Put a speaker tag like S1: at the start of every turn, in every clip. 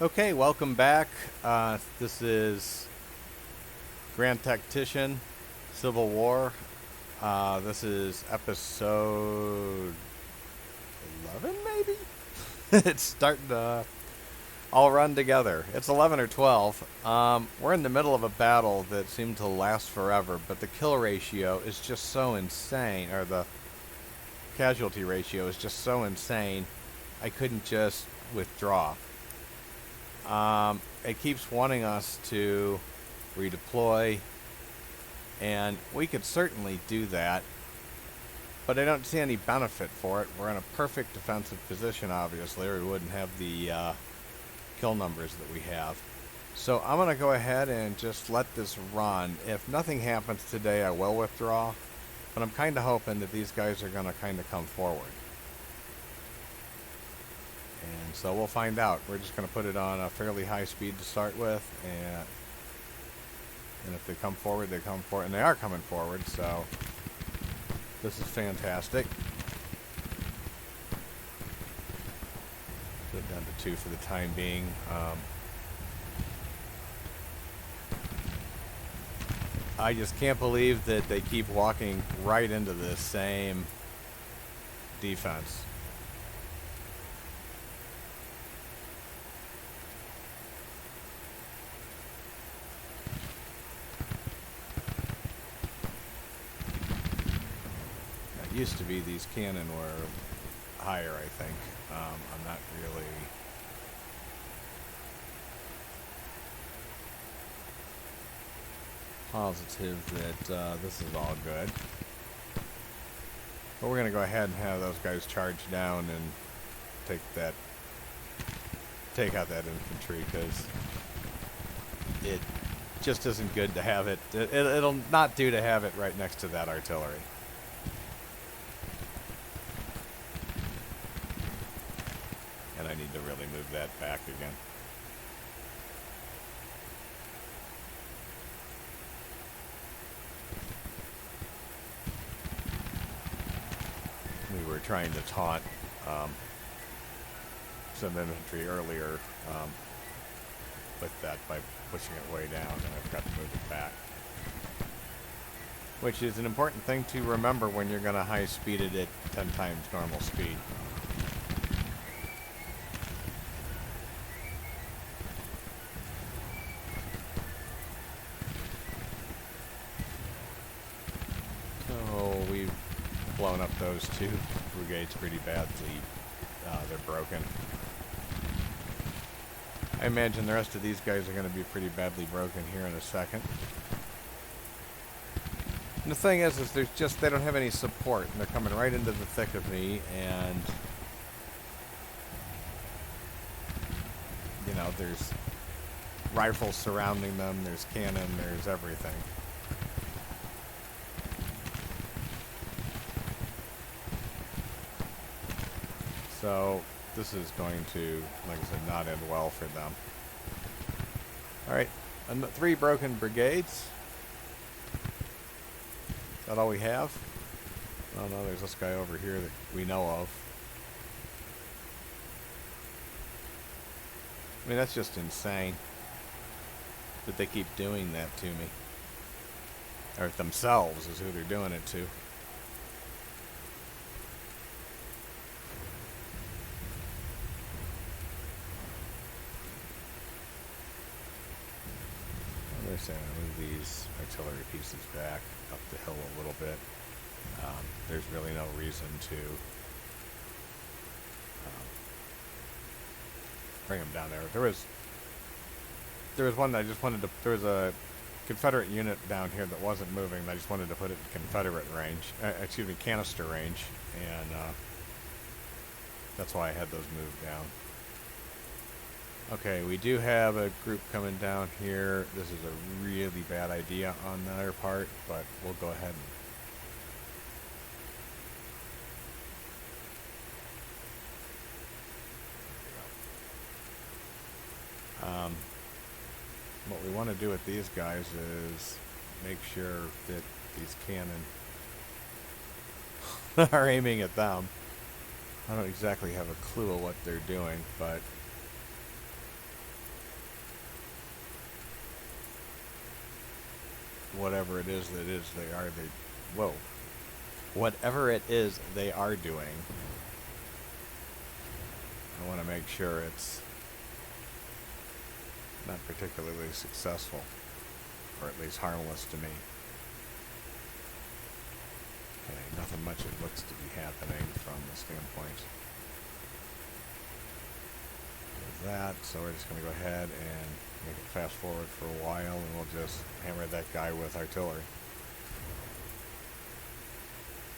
S1: Okay, welcome back. This is Grand Tactician, Civil War. This is episode 11, maybe? It's starting to all run together. It's 11 or 12. We're in the middle of a battle that seemed to last forever, but the kill ratio is just so insane, or the casualty ratio is just so insane, I couldn't just withdraw. It keeps wanting us to redeploy, and we could certainly do that, but I don't see any benefit for it. We're in a perfect defensive position, obviously, or we wouldn't have the kill numbers that we have. So I'm going to go ahead and just let this run. If nothing happens today, I will withdraw, but I'm kind of hoping that these guys are going to kind of come forward. And so we'll find out. We're just going to put it on a fairly high speed to start with, and if they come forward, they come forward, and they are coming forward, so this is fantastic. Put it down to 2 for the time being. I just can't believe that they keep walking right into the same defense. Used to be these cannon were higher, I think. I'm not really positive that this is all good, but we're going to go ahead and have those guys charge down and take out that infantry, because it just isn't good to have it. It'll not do to have it right next to that artillery. And I need to really move that back again. We were trying to taunt some infantry earlier with that by pushing it way down, and I've got to move it back. Which is an important thing to remember when you're going to high speed it at 10 times normal speed. Blown up those 2 brigades pretty badly. They're broken. I imagine the rest of these guys are going to be pretty badly broken here in a second. And the thing is they don't have any support, and they're coming right into the thick of me, and you know, there's rifles surrounding them, there's cannon, there's everything. So this is going to, like I said, not end well for them. Alright, 3 broken brigades. Is that all we have? Oh no, there's this guy over here that we know of. I mean, that's just insane that they keep doing that to me. Or themselves is who they're doing it to. I'm going to move these artillery pieces back up the hill a little bit. There's really no reason to bring them down there. There was one that I just wanted to. There was a Confederate unit down here that wasn't moving. And I just wanted to put it in Confederate range. Excuse me, canister range, and that's why I had those moved down. Okay, we do have a group coming down here. This is a really bad idea on their part, but we'll go ahead and what we want to do with these guys is make sure that these cannon are aiming at them. I don't exactly have a clue of what they're doing, but whatever it is whoa. Whatever it is they are doing, I want to make sure it's not particularly successful, or at least harmless to me. Okay, nothing much it looks to be happening from the standpoint of that, so we're just going to go ahead and make it fast forward for a while, and we'll just hammer that guy with artillery.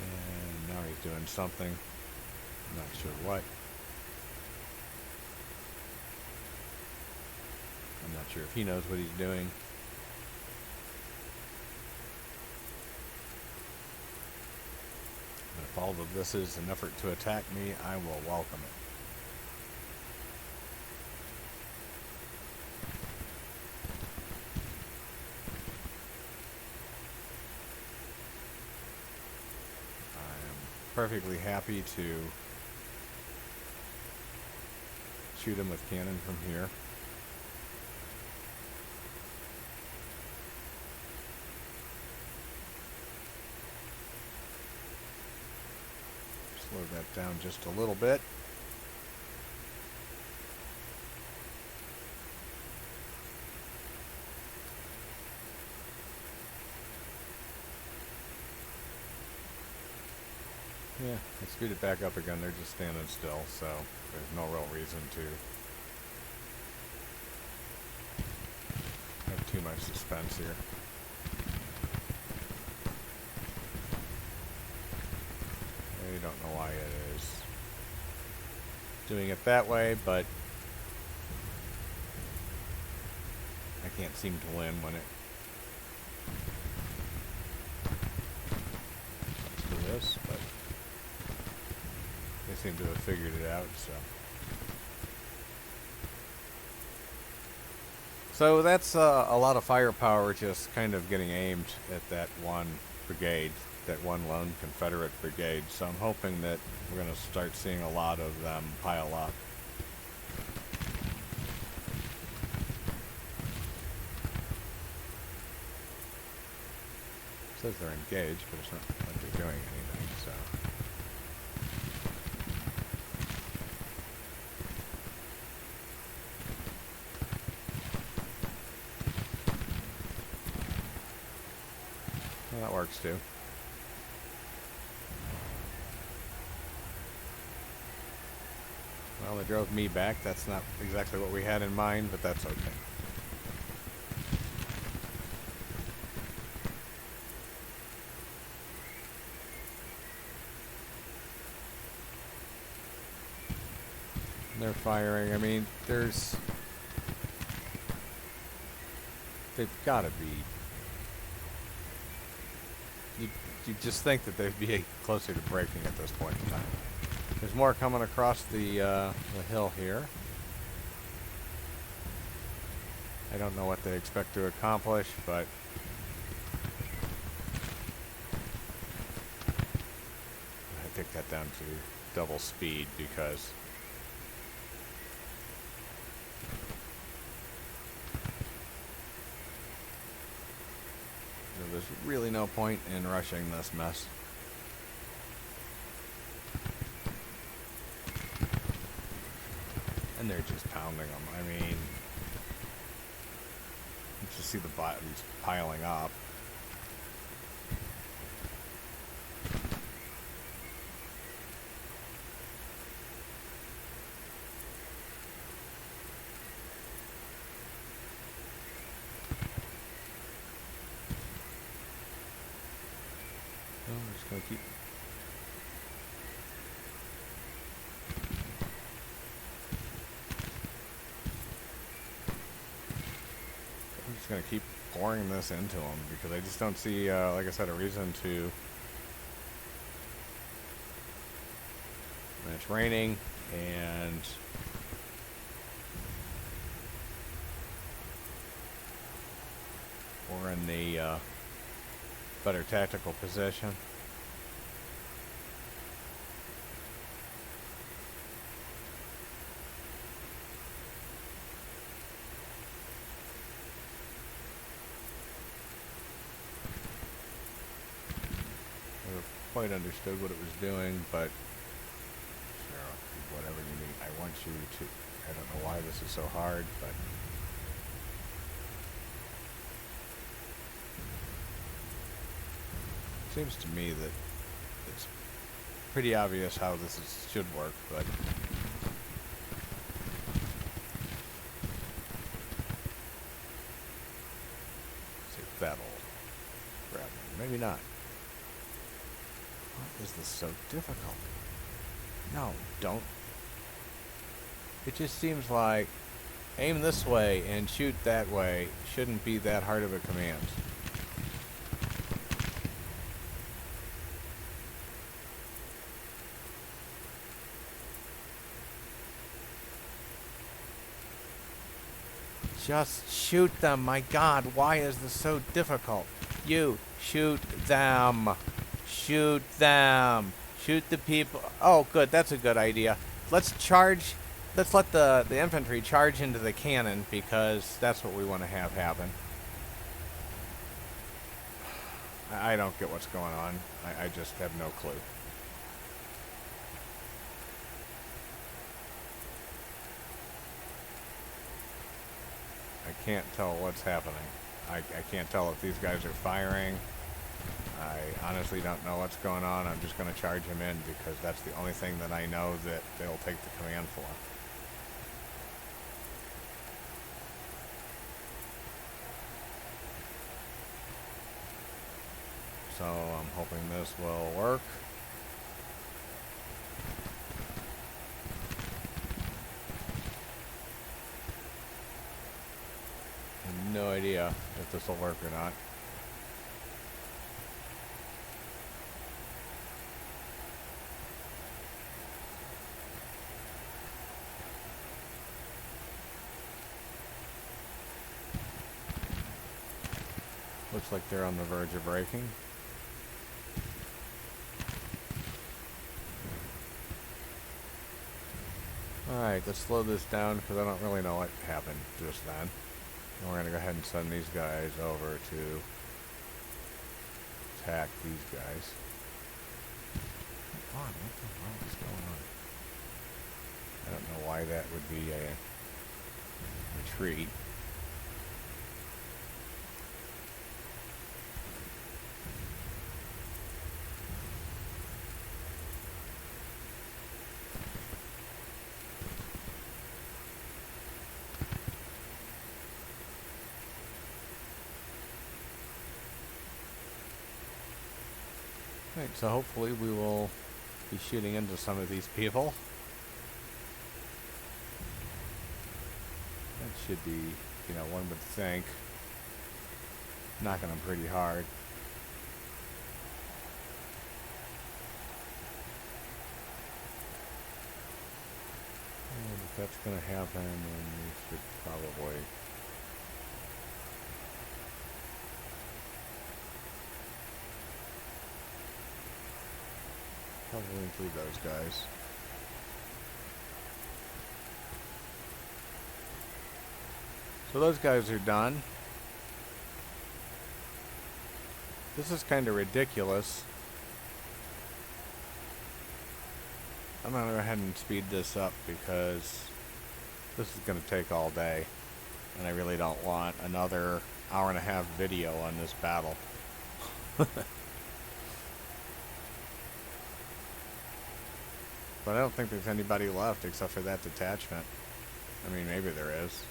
S1: And now he's doing something. I'm not sure what. I'm not sure if he knows what he's doing. And if all of this is an effort to attack me, I will welcome it. Perfectly happy to shoot him with cannon from here. Slow that down just a little bit. Yeah, I screwed it back up again. They're just standing still, so there's no real reason to have too much suspense here. I don't know why it is doing it that way, but I can't seem to win when it does this, but they seem to have figured it out, so that's a lot of firepower just kind of getting aimed at that one brigade, that one lone Confederate brigade. So I'm hoping that we're going to start seeing a lot of them pile up. It says they're engaged, but it's not like they're doing anything, so. Well, that works too. Well, they drove me back. That's not exactly what we had in mind, but that's okay. They're firing. I mean, they've got to be. You just think that they'd be closer to breaking at this point in time. There's more coming across the hill here. I don't know what they expect to accomplish, but I take that down to double speed because there's really no point in rushing this mess. And they're just pounding them. I mean, you just see the bodies piling up. So I'm just going to keep. Going to keep pouring this into them because I just don't see, like I said, a reason to. And it's raining, and we're in the better tactical position. quite understood what it was doing, but sure, whatever you need. I want you to, I don't know why this is so hard, but it seems to me that it's pretty obvious how should work, but see if that'll grab me. Maybe not. Why is this so difficult? No, don't. It just seems like aim this way and shoot that way shouldn't be that hard of a command. Just shoot them. My God, why is this so difficult? You, shoot them. Shoot them. Shoot the people. Oh, good. That's a good idea. Let's charge. Let's let the infantry charge into the cannon because that's what we want to have happen. I don't get what's going on. I just have no clue. I can't tell what's happening. I can't tell if these guys are firing. I honestly don't know what's going on. I'm just going to charge him in because that's the only thing that I know that they'll take the command for. So I'm hoping this will work. I have no idea if this will work or not. Looks like they're on the verge of breaking. Alright, let's slow this down because I don't really know what happened just then. And we're going to go ahead and send these guys over to attack these guys. Come on, what the hell is going on? I don't know why that would be a retreat. Right, so hopefully we will be shooting into some of these people. That should be, you know, one would think, knocking them pretty hard. And if that's going to happen, then we should probably include those guys. So those guys are done. This is kind of ridiculous. I'm going to go ahead and speed this up because this is going to take all day. And I really don't want another hour and a half video on this battle. But I don't think there's anybody left except for that detachment. I mean, maybe there is.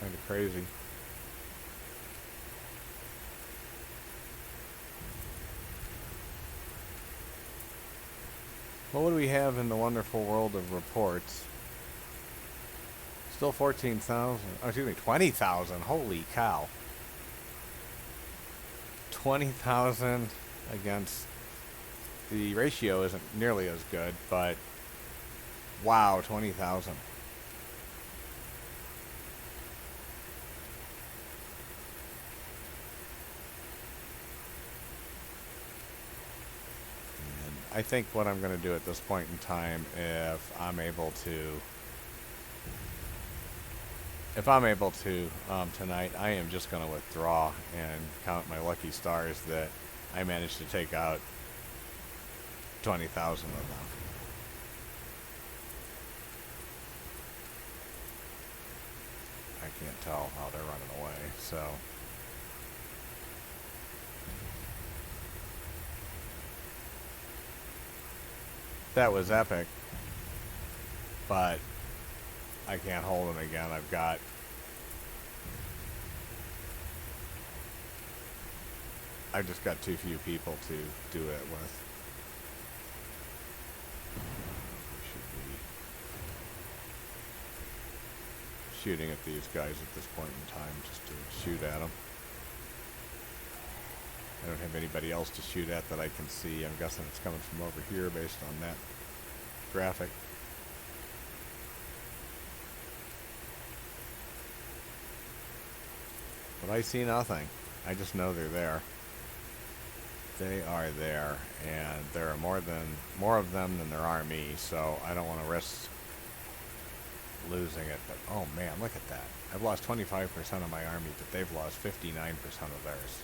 S1: Kind of crazy. Well, what do we have in the wonderful world of reports? Still 14,000. Oh, excuse me, 20,000. Holy cow. 20,000 against... The ratio isn't nearly as good, but... Wow, 20,000. I think what I'm going to do at this point in time, if I'm able to tonight, I am just going to withdraw and count my lucky stars that I managed to take out 20,000 of them. I can't tell how they're running away, so. That was epic, but I can't hold them again. I've just got too few people to do it with. Should be shooting at these guys at this point in time, just to shoot at them. I don't have anybody else to shoot at that I can see. I'm guessing it's coming from over here based on that graphic. But I see nothing. I just know they're there. They are there, and there are more of them than there are me, so I don't want to risk losing it. But oh man, look at that. I've lost 25% of my army, but they've lost 59% of theirs.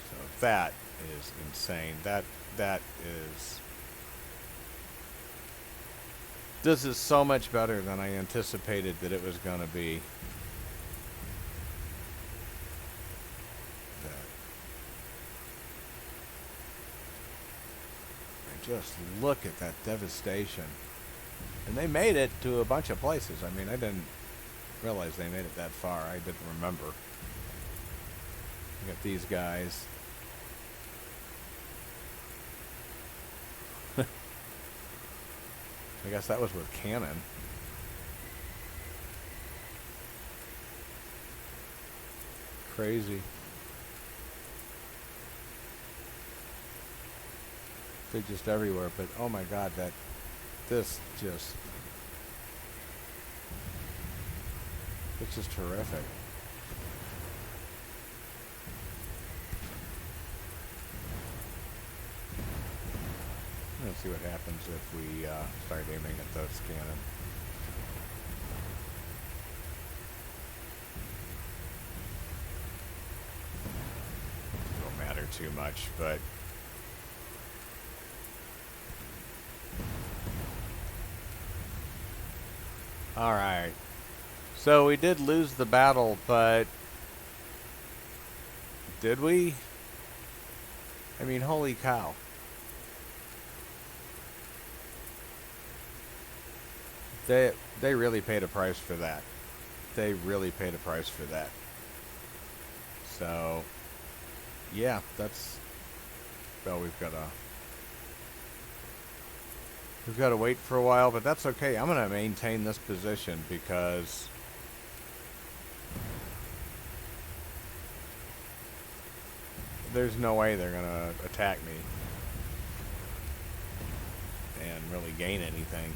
S1: So that is insane. That is... This is so much better than I anticipated that it was going to be. Just look at that devastation. And they made it to a bunch of places. I mean, I didn't realize they made it that far. I didn't remember. You got these guys. I guess that was with cannon. Crazy. They're just everywhere, but oh my god, it's just terrific. Let's see what happens if we start aiming at those cannon. It won't matter too much, but alright. So we did lose the battle, but did we? I mean, holy cow. They really paid a price for that. They really paid a price for that. So, yeah, that's... Well, we've got to wait for a while, but that's okay. I'm going to maintain this position because there's no way they're going to attack me and really gain anything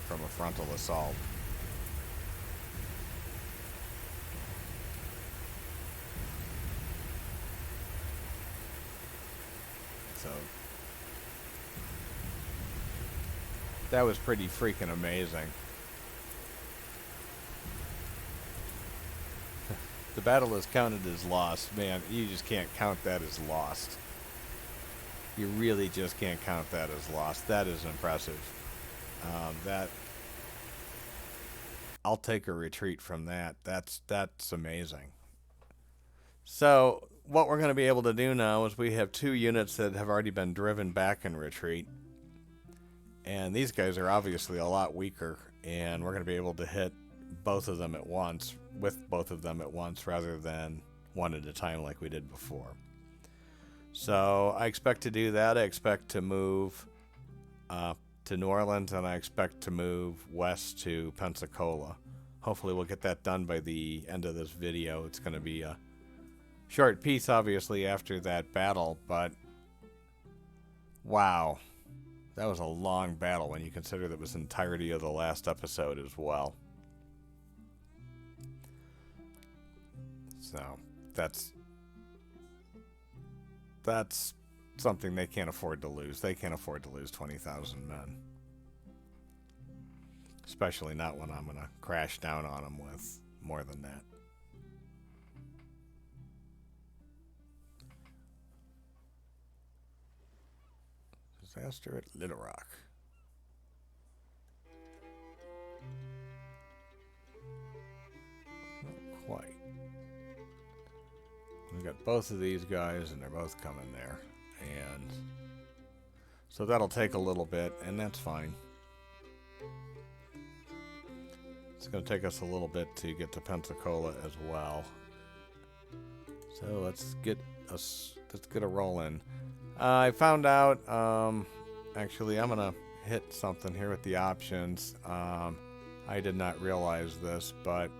S1: from a frontal assault. So that was pretty freaking amazing. The battle is counted as lost. Man, you just can't count that as lost. You really just can't count that as lost. That is impressive. I'll take a retreat from that. That's amazing. So what we're going to be able to do now is we have 2 units that have already been driven back in retreat. And these guys are obviously a lot weaker, and we're going to be able to hit both of them at once, with both of them at once, rather than one at a time like we did before. So I expect to do that. I expect to move to New Orleans, and I expect to move west to Pensacola. Hopefully we'll get that done by the end of this video. It's going to be a short piece, obviously, after that battle, but wow. That was a long battle when you consider that was the entirety of the last episode as well. So that's something they can't afford to lose. They can't afford to lose 20,000 men. Especially not when I'm going to crash down on them with more than that. Disaster at Little Rock. Not quite. We've got both of these guys, and they're both coming there. And so that'll take a little bit, and that's fine. It's going to take us a little bit to get to Pensacola as well. So let's get a roll in. I found out, actually, I'm going to hit something here with the options. I did not realize this, but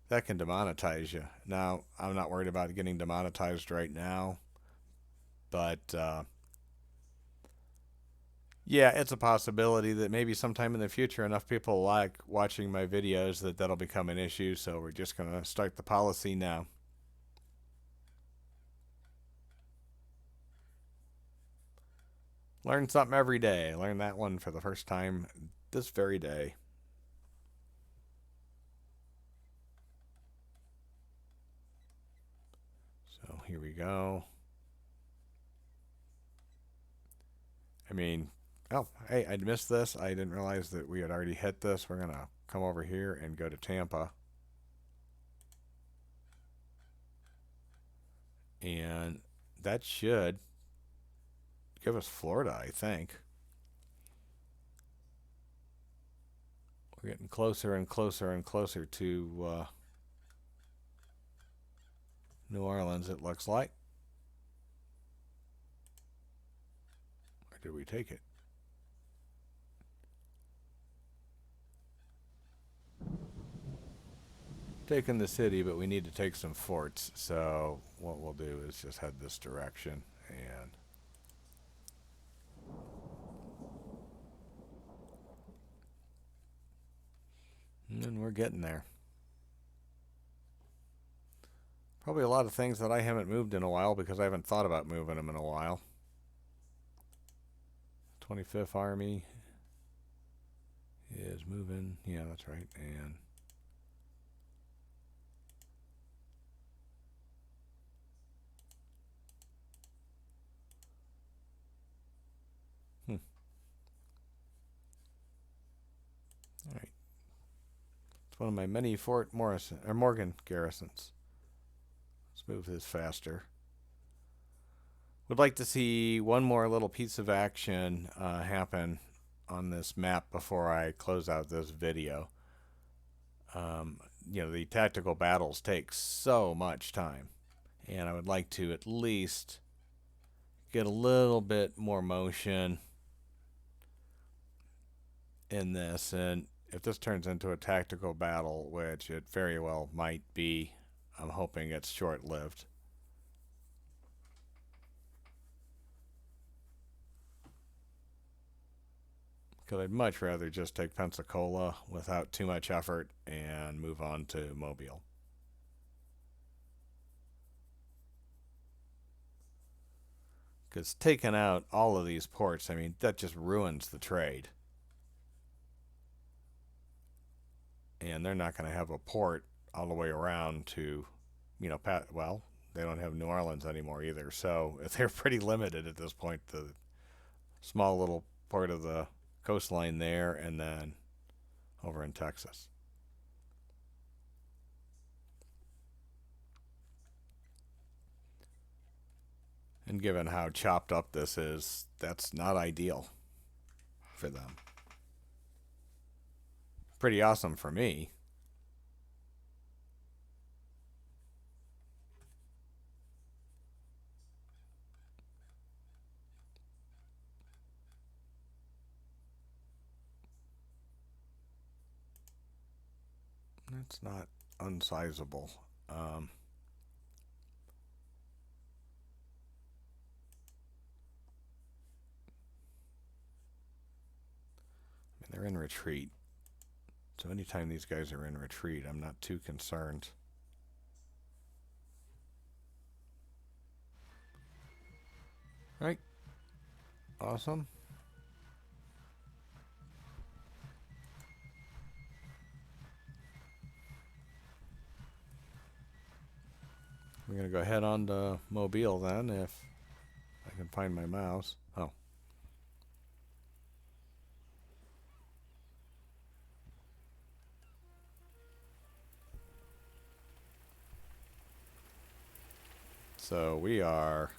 S1: that can demonetize you. Now, I'm not worried about getting demonetized right now, but yeah, it's a possibility that maybe sometime in the future enough people like watching my videos that that'll become an issue, so we're just going to start the policy now. Learn something every day. Learn that one for the first time this very day. So here we go. I mean, oh, hey, I missed this. I didn't realize that we had already hit this. We're going to come over here and go to Tampa. And that should give us Florida, I think. We're getting closer and closer and closer to New Orleans, it looks like. Or did we take it? Taking the city, but we need to take some forts. So what we'll do is just head this direction and then we're getting there. Probably a lot of things that I haven't moved in a while because I haven't thought about moving them in a while. 25th Army is moving. Yeah, that's right. And all right. It's one of my many Fort Morgan garrisons. Let's move this faster. Would like to see one more little piece of action happen on this map before I close out this video. You know, the tactical battles take so much time, and I would like to at least get a little bit more motion in this. And if this turns into a tactical battle, which it very well might be, I'm hoping it's short-lived. Because I'd much rather just take Pensacola without too much effort and move on to Mobile. Because taking out all of these ports, I mean, that just ruins the trade. And they're not going to have a port all the way around to, you know, well, they don't have New Orleans anymore either. So they're pretty limited at this point. The small little part of the coastline there, and then over in Texas. And given how chopped up this is, that's not ideal for them. Pretty awesome for me. That's not unsizable. I mean, they're in retreat. So anytime these guys are in retreat, I'm not too concerned. All right. Awesome. We're going to go head on to Mobile then, if I can find my mouse. Oh. So we are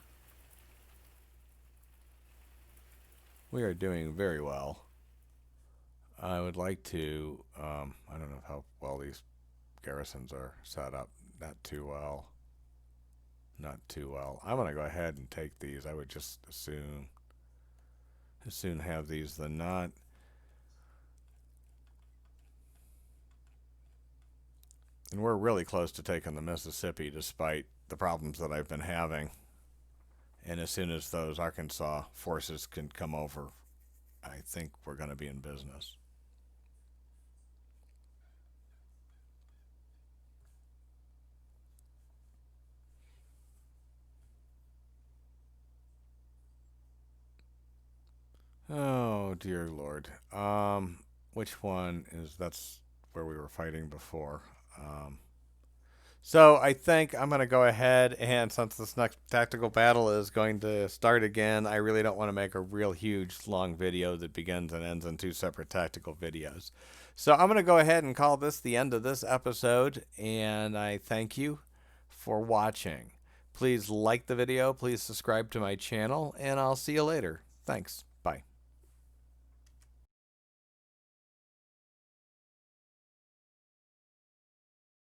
S1: doing very well. I would like to, I don't know how well these garrisons are set up. Not too well. Not too well. I'm going to go ahead and take these. I would just as soon have these than not. And we're really close to taking the Mississippi despite the problems that I've been having. And as soon as those Arkansas forces can come over, I think we're going to be in business. Oh, dear Lord. Which one is, that's where we were fighting before. So I think I'm going to go ahead, and since this next tactical battle is going to start again, I really don't want to make a real huge long video that begins and ends in two separate tactical videos. So I'm going to go ahead and call this the end of this episode, and I thank you for watching. Please like the video, please subscribe to my channel, and I'll see you later. Thanks.